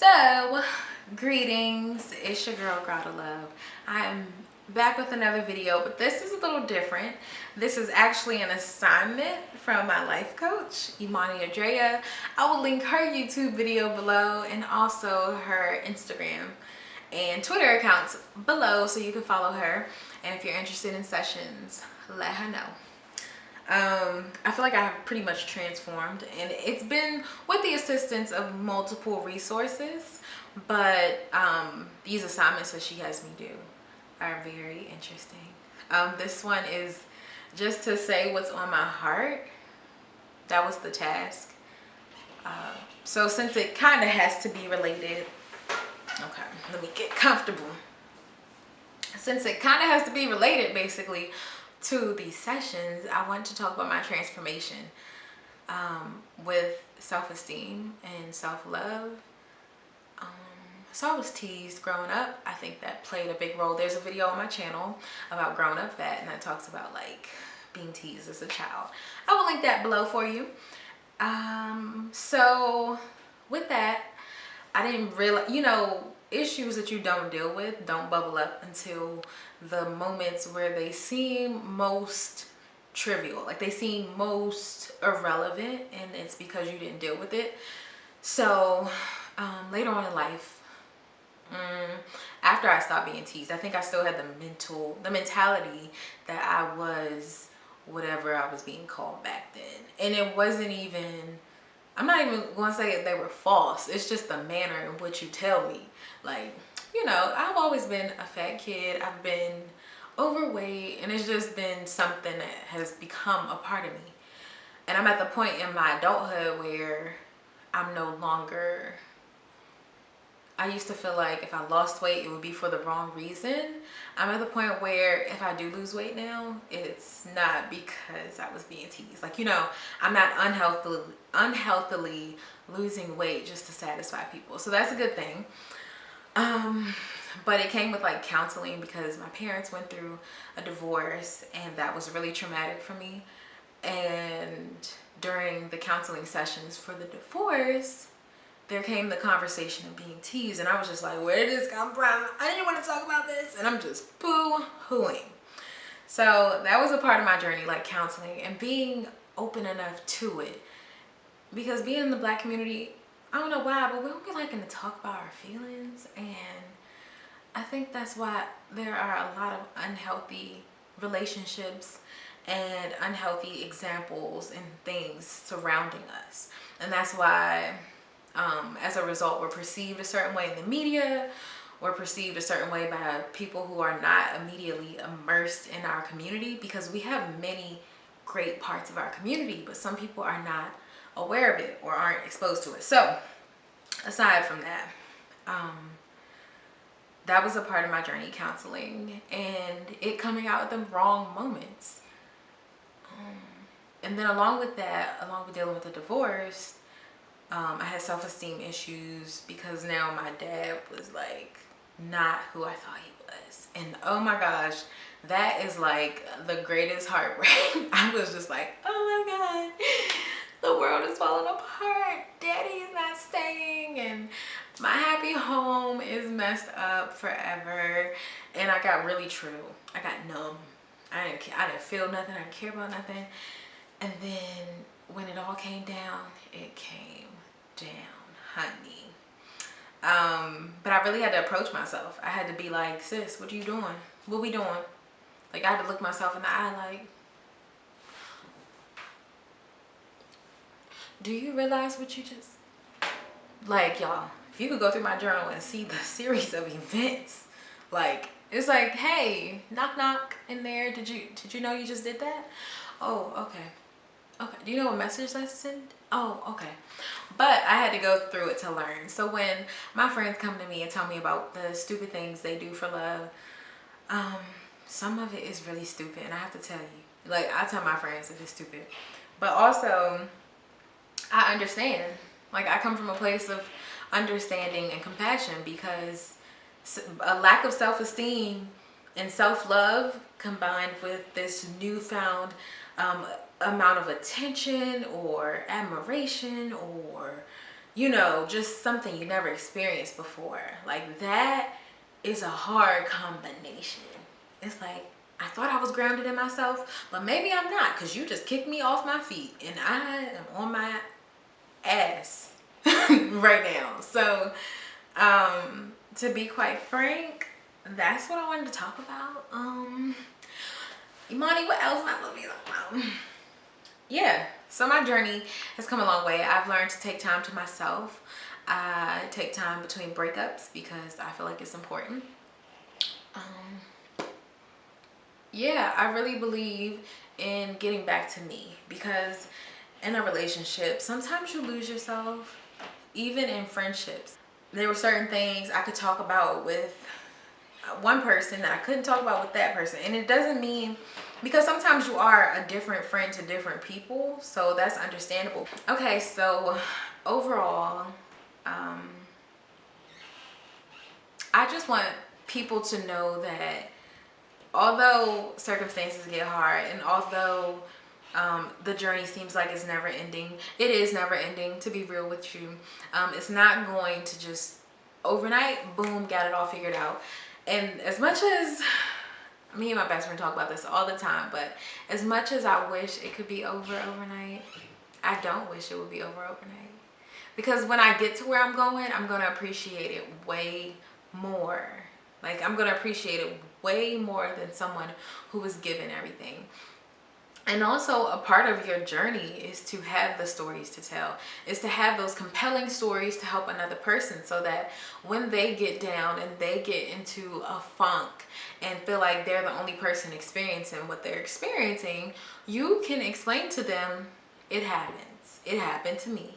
So, greetings, it's your girl Gradalove. I am back with another video, but this is a little different. This is actually an assignment from my life coach, Imani Adrea. I will link her YouTube video below and also her Instagram and Twitter accounts below so you can follow her. And if you're interested in sessions, let her know. I feel like I have pretty much transformed, and it's been with the assistance of multiple resources, but these assignments that she has me do are very interesting. This one is just to say what's on my heart. That was the task. So since it kind of has to be related, okay, let me get comfortable. Since it kind of has to be related basically to these sessions, I want to talk about my transformation with self-esteem and self-love. So I was teased growing up. I think that played a big role. There's a video on my channel about growing up fat, and that talks about like being teased as a child. I will link that below for you. So with that, I didn't realize, issues that you don't deal with don't bubble up until the moments where they seem most trivial, like they seem most irrelevant, and it's because you didn't deal with it. So later on in life, after I stopped being teased, I think I still had the mentality that I was whatever I was being called back then, and it wasn't even, I'm not even going to say they were false. It's just the manner in which you tell me. Like, I've always been a fat kid. I've been overweight, and it's just been something that has become a part of me. And I'm at the point in my adulthood where I'm no longer, I used to feel like if I lost weight, it would be for the wrong reason. I'm at the point where if I do lose weight now, it's not because I was being teased. Like, I'm not unhealthily losing weight just to satisfy people. So that's a good thing. But it came with like counseling because my parents went through a divorce, and that was really traumatic for me. And during the counseling sessions for the divorce, there came the conversation of being teased, and I was just like, where did this come from? I didn't want to talk about this, and I'm just boo-hooing. So that was a part of my journey, like counseling and being open enough to it. Because being in the Black community, I don't know why, but we don't be liking to talk about our feelings, and I think that's why there are a lot of unhealthy relationships and unhealthy examples and things surrounding us. And that's why as a result, we're perceived a certain way in the media. We're perceived a certain way by people who are not immediately immersed in our community, because we have many great parts of our community, but some people are not aware of it or aren't exposed to it. So aside from that, that was a part of my journey, counseling, and it coming out at the wrong moments. And then along with that, along with dealing with the divorce, I had self-esteem issues because now my dad was like not who I thought he was. And oh my gosh, that is like the greatest heartbreak. I was just like, oh my God, the world is falling apart. Daddy is not staying, and my happy home is messed up forever. And I got really true. I got numb. I didn't feel nothing. I didn't care about nothing. And then when it all came down, it came down, honey. But I really had to approach myself. I had to be like, sis, what are you doing? What we doing? Like, I had to look myself in the eye like, do you realize what you just, like, y'all, if you could go through my journal and see the series of events, like, it's like, hey, knock knock in there, did you know you just did that? Oh, okay. Okay, do you know what message I sent? Oh, okay. But I had to go through it to learn. So when my friends come to me and tell me about the stupid things they do for love, some of it is really stupid, and I have to tell you. Like, I tell my friends if it's stupid. But also, I understand. Like, I come from a place of understanding and compassion, because a lack of self-esteem and self-love combined with this newfound amount of attention or admiration or you know, just something you never experienced before. Like, that is a hard combination. It's like, I thought I was grounded in myself, but maybe I'm not, because you just kicked me off my feet and I am on my ass right now. So, to be quite frank, that's what I wanted to talk about. Imani, what else am I going to be talking about? Yeah, so my journey has come a long way. I've learned to take time to myself. I take time between breakups because I feel like it's important. Yeah, I really believe in getting back to me, because in a relationship, sometimes you lose yourself. Even in friendships, there were certain things I could talk about with one person that I couldn't talk about with that person. And it doesn't mean, because sometimes you are a different friend to different people, so that's understandable. Okay, so overall, I just want people to know that although circumstances get hard, and although the journey seems like it's never ending, it is never ending, to be real with you. It's not going to just overnight, boom, got it all figured out. And as much as me and my best friend talk about this all the time, but as much as I wish it could be over overnight, I don't wish it would be over overnight. Because when I get to where I'm going to appreciate it way more. Like, I'm going to appreciate it way more than someone who was given everything. And also, a part of your journey is to have the stories to tell, is to have those compelling stories to help another person, so that when they get down and they get into a funk and feel like they're the only person experiencing what they're experiencing, you can explain to them, it happens. It happened to me.